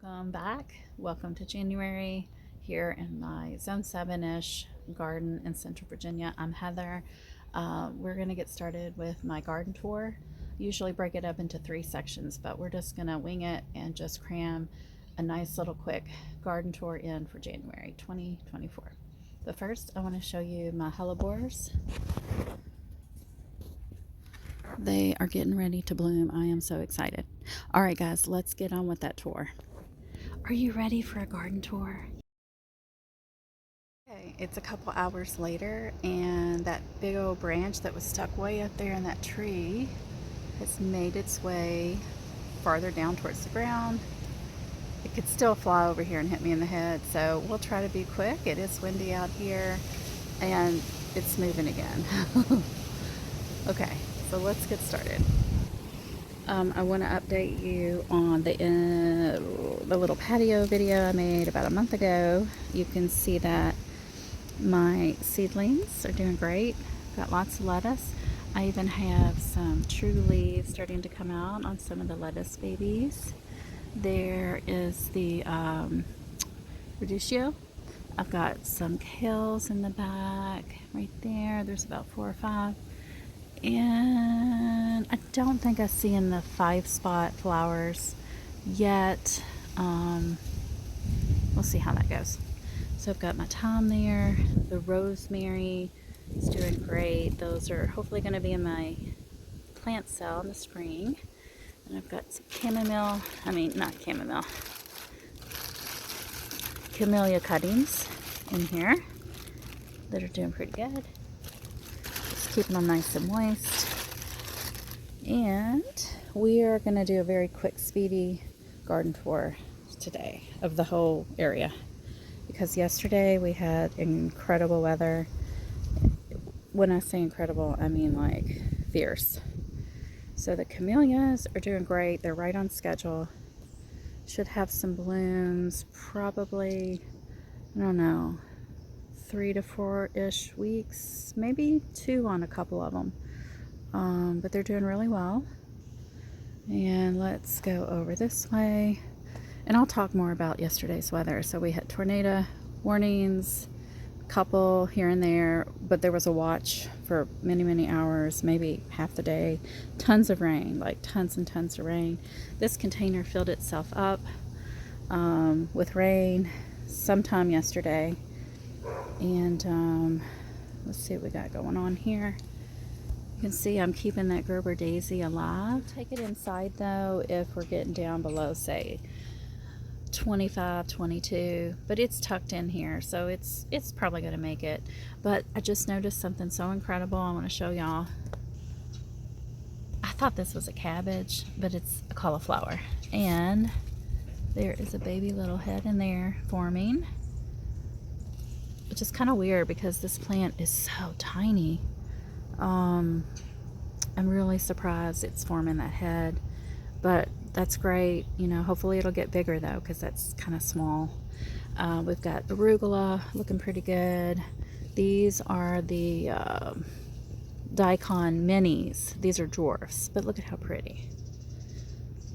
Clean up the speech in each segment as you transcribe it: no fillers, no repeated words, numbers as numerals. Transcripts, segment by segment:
Welcome back. Welcome to January here in my Zone 7-ish garden in Central Virginia. I'm Heather. We're going to get started with my garden tour. Usually break it up into 3 sections, but we're just going to wing it and just cram a nice little quick garden tour in for January 2024. But first, I want to show you my hellebores. They are getting ready to bloom. I am so excited. All right, guys, let's get on with that tour. Are you ready for a garden tour? Okay, it's a couple hours later, and that big old branch that was stuck way up there in that tree has made its way farther down towards the ground. It could still fly over here and hit me in the head, so we'll try to be quick. It is windy out here, and it's moving again. Okay, so let's get started. I want to update you on the little patio video I made about a month ago. You can see that my seedlings are doing great. Got lots of lettuce. I even have some true leaves starting to come out on some of the lettuce babies. There is the radicchio. I've got some kales in the back right there. There's about 4 or 5. And I don't think I'm seeing the 5-spot flowers yet. We'll see how that goes. So I've got my thyme there. The rosemary is doing great. Those are hopefully going to be in my plant cell in the spring. And I've got some camellia cuttings in here that are doing pretty good. Keeping them nice and moist. And we are going to do a very quick, speedy garden tour today of the whole area, because yesterday we had incredible weather. When I say incredible, I mean like fierce. So the camellias are doing great. They're right on schedule. Should have some blooms probably, I don't know, 3 to 4-ish weeks, maybe 2 on a couple of them. But they're doing really well. And let's go over this way. And I'll talk more about yesterday's weather. So we had tornado warnings, a couple here and there, but there was a watch for many, many hours, maybe half the day. Tons of rain, like tons and tons of rain. This container filled itself up with rain sometime yesterday. And let's see what we got going on here. You can see I'm keeping that Gerber daisy alive. Take it inside though if we're getting down below, say 25, 22, but it's tucked in here, so it's probably going to make it. But I just noticed something so incredible I want to show y'all. I thought this was a cabbage, but it's a cauliflower. And there is a baby little head in there forming, which is kind of weird because this plant is so tiny. I'm really surprised it's forming that head, but that's great. You know, hopefully it'll get bigger though, because that's kind of small. We've got arugula looking pretty good. These are the daikon minis. These are dwarfs, but look at how pretty.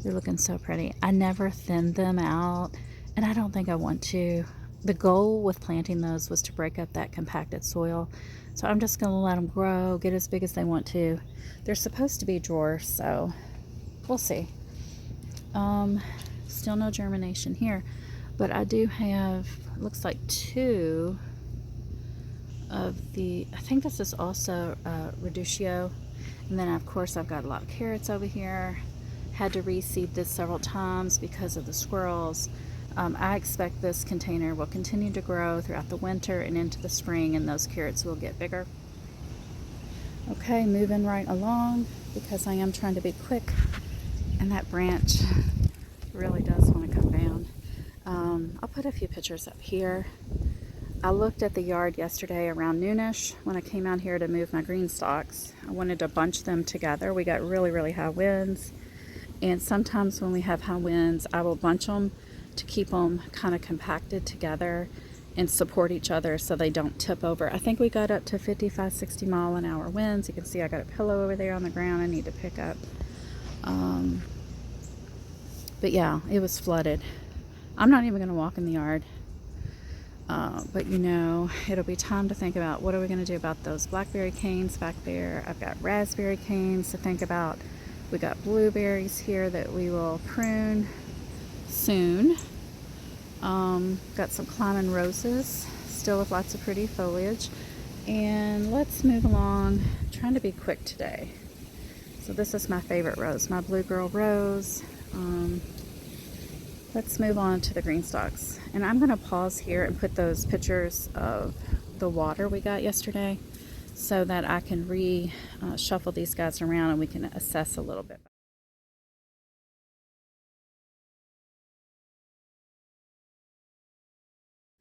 They're looking so pretty. I never thinned them out, and I don't think I want to. The goal with planting those was to break up that compacted soil. So I'm just going to let them grow, get as big as they want to. They're supposed to be dwarfs, so we'll see. Still no germination here, but I do have, looks like 2 of the, I think this is also radicchio. And then of course I've got a lot of carrots over here. Had to reseed this several times because of the squirrels. I expect this container will continue to grow throughout the winter and into the spring, and those carrots will get bigger. Okay, moving right along because I am trying to be quick, and that branch really does want to come down. I'll put a few pictures up here. I looked at the yard yesterday around noonish when I came out here to move my green stalks. I wanted to bunch them together. We got really, really high winds, and sometimes when we have high winds, I will bunch them to keep them kind of compacted together and support each other so they don't tip over. I think we got up to 55, 60 mile an hour winds. You can see I got a pillow over there on the ground I need to pick up. But yeah, it was flooded. I'm not even going to walk in the yard. But you know, it'll be time to think about what are we going to do about those blackberry canes back there. I've got raspberry canes to think about. We got blueberries here that we will prune soon. Got some climbing roses, still with lots of pretty foliage. And let's move along. I'm trying to be quick today. So this is my favorite rose, my Blue Girl rose. Let's move on to the green stalks. And I'm going to pause here and put those pictures of the water we got yesterday so that I can shuffle these guys around and we can assess a little bit.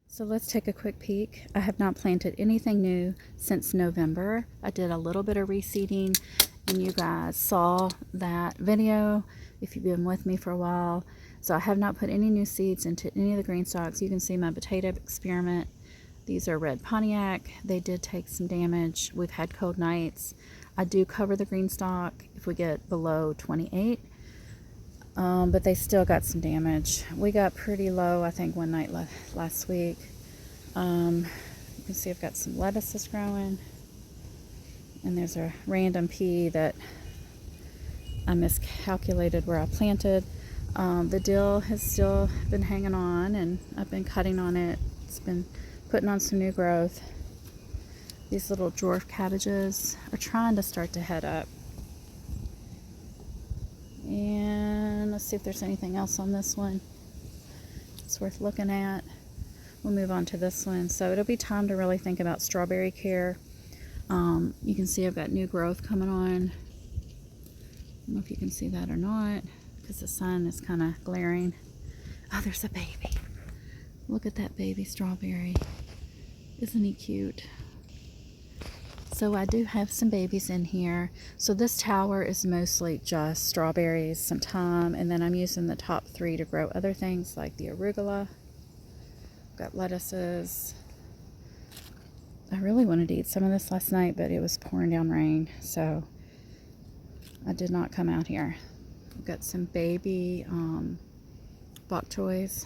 So let's take a quick peek. I have not planted anything new since November. I did a little bit of reseeding and you guys saw that video if you've been with me for a while. So I have not put any new seeds into any of the green stalks. You can see my potato experiment. These are red Pontiac. They did take some damage. We've had cold nights. I do cover the green stalk if we get below 28. But they still got some damage. We got pretty low, I think, one night last week. You can see I've got some lettuces growing. And there's a random pea that I miscalculated where I planted. The dill has still been hanging on, and I've been cutting on it. It's been putting on some new growth. These little dwarf cabbages are trying to start to head up. And let's see if there's anything else on this one it's worth looking at. We'll move on to this one. So it'll be time to really think about strawberry care. You can see I've got new growth coming on. I don't know if you can see that or not because the sun is kind of glaring. Oh, there's a baby. Look at that baby strawberry. Isn't he cute? So I do have some babies in here. So this tower is mostly just strawberries, some thyme, and then I'm using the top 3 to grow other things like the arugula. Got lettuces. I really wanted to eat some of this last night, but it was pouring down rain, so I did not come out here. I've got some baby bok choys.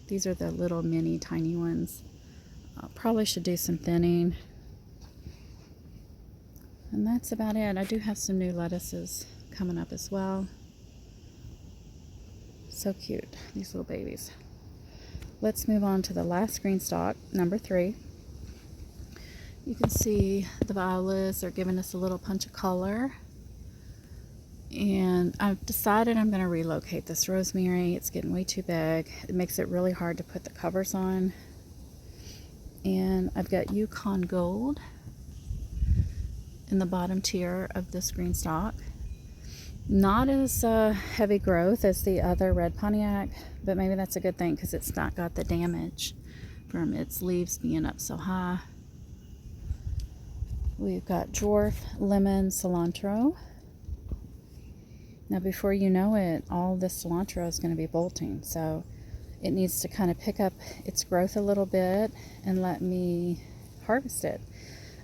These are the little mini tiny ones. Probably should do some thinning. And that's about it. I do have some new lettuces coming up as well. So cute, these little babies. Let's move on to the last green stalk, number 3. You can see the violets are giving us a little punch of color. And I've decided I'm going to relocate this rosemary. It's getting way too big. It makes it really hard to put the covers on. And I've got Yukon Gold in the bottom tier of this green stalk. Not as heavy growth as the other red Pontiac, but maybe that's a good thing because it's not got the damage from its leaves being up so high. We've got dwarf lemon cilantro. Now before you know it, all this cilantro is going to be bolting, so it needs to kind of pick up its growth a little bit and let me harvest it.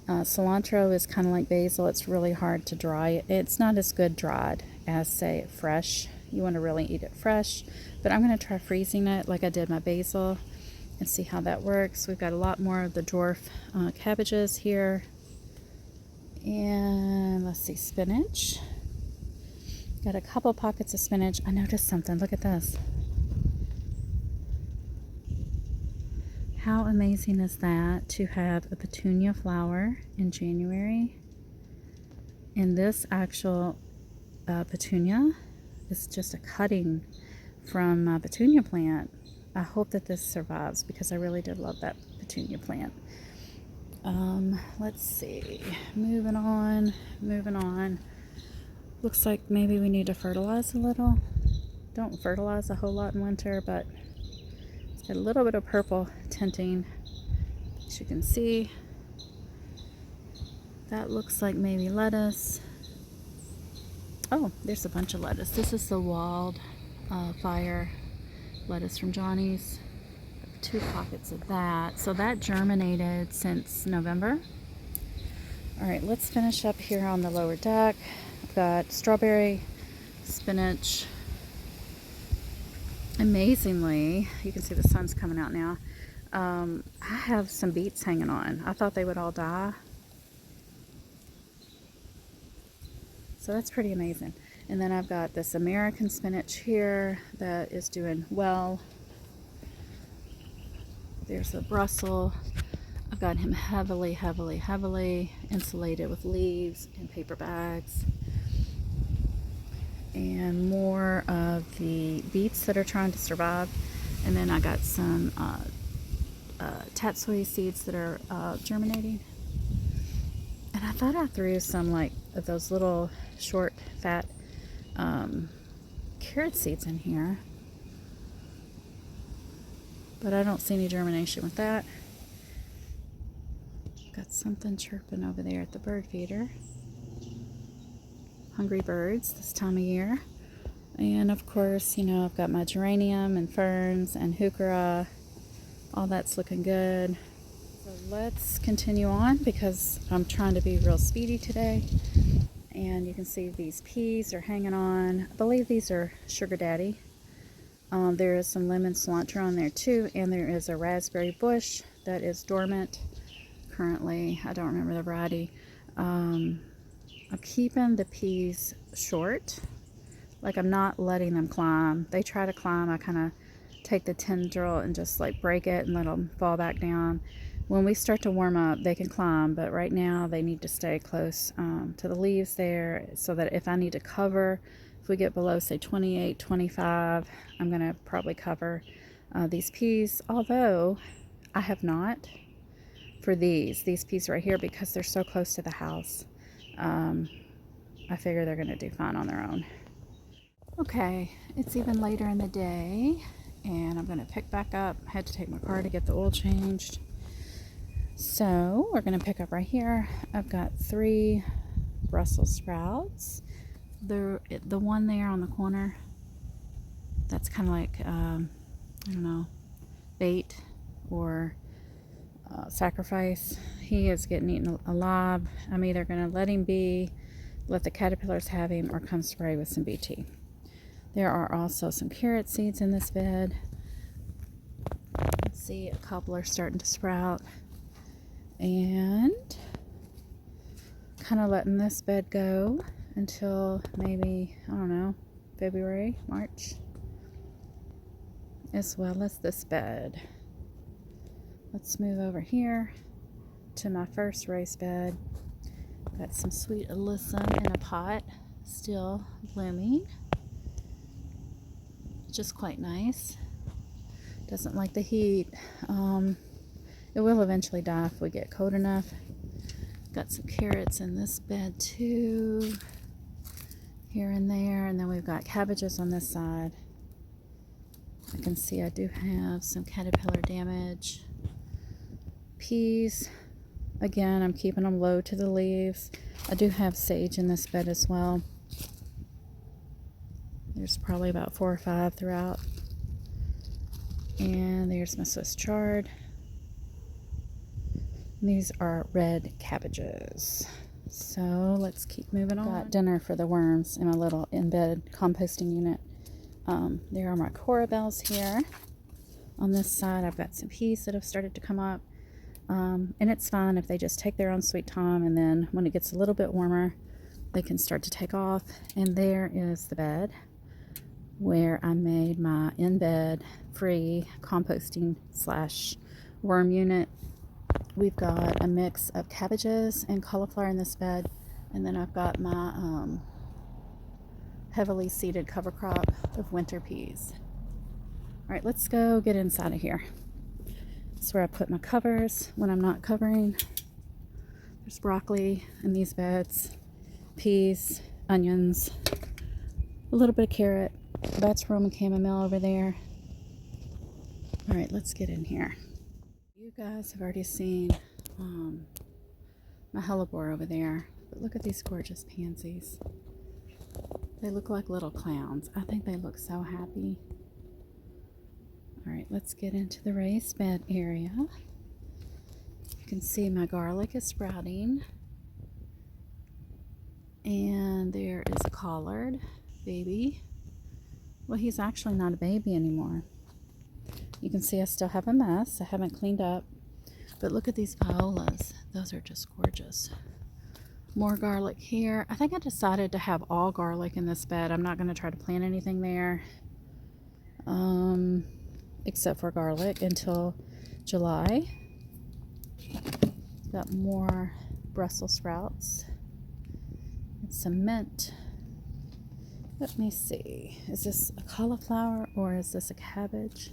Cilantro is kind of like basil. It's really hard to dry. It's not as good dried as, say, fresh. You want to really eat it fresh, but I'm going to try freezing it like I did my basil and see how that works. We've got a lot more of the dwarf cabbages here. And let's see, spinach. Got a couple pockets of spinach. I noticed something. Look at this. How amazing is that to have a petunia flower in January? And this actual petunia is just a cutting from my petunia plant. I hope that this survives because I really did love that petunia plant. Let's see. Moving on. Looks like maybe we need to fertilize a little. Don't fertilize a whole lot in winter, but it's got a little bit of purple tinting, as you can see. That looks like maybe lettuce. Oh, there's a bunch of lettuce. This is the wildfire lettuce from Johnny's. 2 pockets of that. So that germinated since November. All right, let's finish up here on the lower deck. I've got strawberry, spinach, Amazingly, you can see the sun's coming out now. I have some beets hanging on. I thought they would all die. So that's pretty amazing. And then I've got this American spinach here that is doing well. There's a Brussels. I've got him heavily insulated with leaves and paper bags. And more of the beets that are trying to survive. And then I got some tatsui seeds that are germinating. And I thought I threw some like those little short fat carrot seeds in here, but I don't see any germination with that. Got something chirping over there at the bird feeder. Hungry birds this time of year. And of course, you know, I've got my geranium and ferns and heuchera. All that's looking good. So let's continue on because I'm trying to be real speedy today. And you can see these peas are hanging on. I believe these are Sugar Daddy. There is some lemon cilantro on there too, and there is a raspberry bush that is dormant currently. I don't remember the variety. I'm keeping the peas short. Like, I'm not letting them climb. They try to climb. I kind of take the tendril and just like break it and let them fall back down. When we start to warm up, they can climb, but right now they need to stay close to the leaves there, so that if I need to cover, if we get below say 28, 25, I'm going to probably cover these peas, although I have not for these peas right here because they're so close to the house. I figure they're going to do fine on their own. Okay, it's even later in the day and I'm going to pick back up. I had to take my car to get the oil changed. So we're going to pick up right here. I've got 3 Brussels sprouts. The one there on the corner, that's kind of like, I don't know, bait or sacrifice. He is getting eaten alive. I'm either going to let him be, let the caterpillars have him, or come spray with some BT. There are also some carrot seeds in this bed. Let's see, a couple are starting to sprout. And kind of letting this bed go until maybe, I don't know, February, March, as well as this bed. Let's move over here to my first raised bed. Got some sweet alyssum in a pot, still blooming. Just quite nice. Doesn't like the heat. It will eventually die if we get cold enough. Got some carrots in this bed too, here and there, and then we've got cabbages on this side. I can see I do have some caterpillar damage. Peas, again, I'm keeping them low to the leaves. I do have sage in this bed as well. There's probably about 4 or 5 throughout. And there's my Swiss chard. These are red cabbages. So let's keep moving on. Got dinner for the worms in my little in-bed composting unit. There are my coral bells here. On this side, I've got some peas that have started to come up. And it's fine if they just take their own sweet time, and then when it gets a little bit warmer, they can start to take off. And there is the bed where I made my in-bed free composting / worm unit. We've got a mix of cabbages and cauliflower in this bed, and then I've got my heavily seeded cover crop of winter peas. All right, let's go get inside of here. That's where I put my covers when I'm not covering. There's broccoli in these beds, peas, onions, a little bit of carrot. That's Roman chamomile over there. All right, let's get in here. You guys have already seen my hellebore over there, but look at these gorgeous pansies. They look like little clowns. I think they look so happy. All right, let's get into the raised bed area. You can see my garlic is sprouting. And there is a collard baby Well, he's actually not a baby anymore. You can see I still have a mess. I haven't cleaned up. But look at these violas. Those are just gorgeous. More garlic here. I think I decided to have all garlic in this bed. I'm not going to try to plant anything there. Except for garlic until July. Got more Brussels sprouts and some mint. Let me see. Is this a cauliflower or is this a cabbage?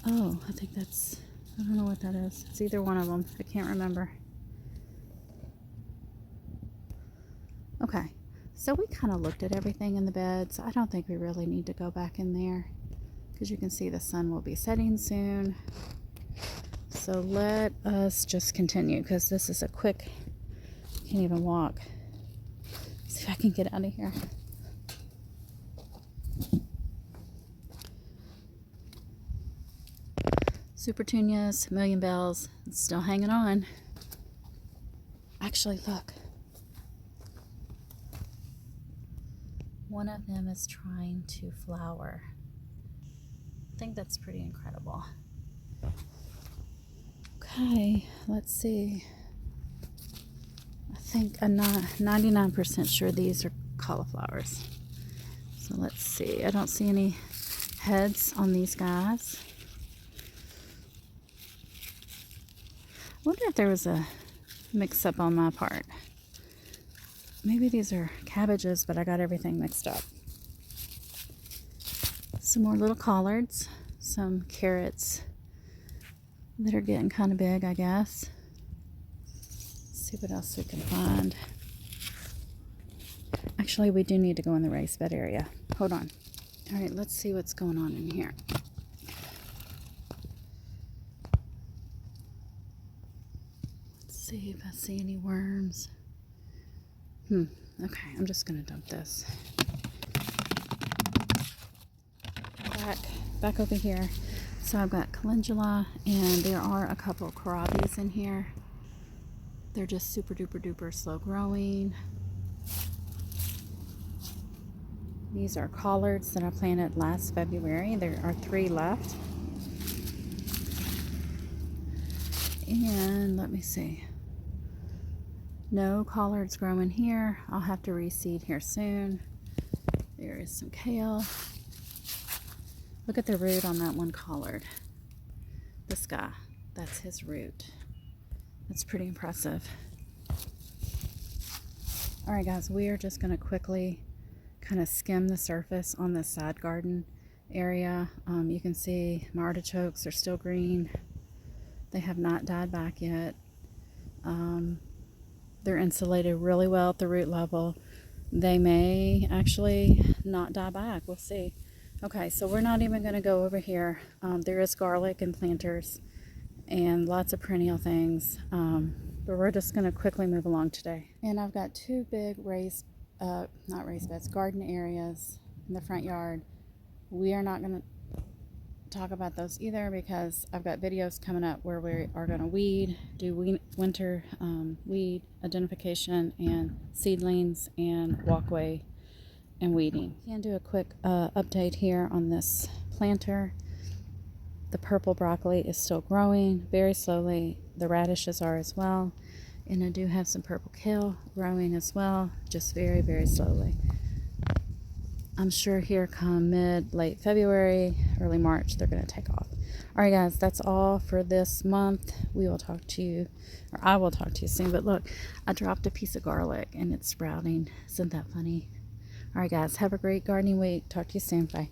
Oh, I think that's, I don't know what that is. It's either one of them. I can't remember. Okay, so we kind of looked at everything in the bed, so I don't think we really need to go back in there because you can see the sun will be setting soon. So let us just continue because this is a quick, can't even walk. See if I can get out of here. Super Petunias, Million Bells, it's still hanging on. Actually, look. One of them is trying to flower. I think that's pretty incredible. Okay, let's see. I think I'm not 99% sure these are cauliflowers. So let's see. I don't see any heads on these guys. I wonder if there was a mix-up on my part. Maybe these are cabbages, but I got everything mixed up. Some more little collards, some carrots that are getting kind of big, I guess. Let's see what else we can find. Actually, we do need to go in the raised bed area. Hold on. All right, let's see what's going on in here. Let's see if I see any worms. Okay, I'm just gonna dump this. Back over here. So I've got calendula, and there are a couple of kohlrabies in here. They're just super duper duper slow growing. These are collards that I planted last February. There are 3 left. And let me see. No collards growing here. I'll have to reseed here soon. There is some kale. Look at the root on that one collard. This guy, that's his root. That's pretty impressive. All right, guys, we are just going to quickly kind of skim the surface on this side garden area. You can see my artichokes are still green. They have not died back yet. They're insulated really well at the root level. They may actually not die back. We'll see. Okay, so we're not even going to go over here. There is garlic and planters and lots of perennial things. But we're just going to quickly move along today. And I've got 2 big not raised beds, garden areas in the front yard. We are not going to talk about those either because I've got videos coming up where we are going to do winter weed identification and seedlings and walkway and weeding. I can do a quick update here on this planter. The purple broccoli is still growing very slowly. The radishes are as well. And I do have some purple kale growing as well, just very, very slowly. I'm sure here come late February, early March, they're going to take off. All right, guys, that's all for this month. We will talk to you, or I will talk to you soon. But look, I dropped a piece of garlic and it's sprouting. Isn't that funny? All right, guys, have a great gardening week. Talk to you soon. Bye.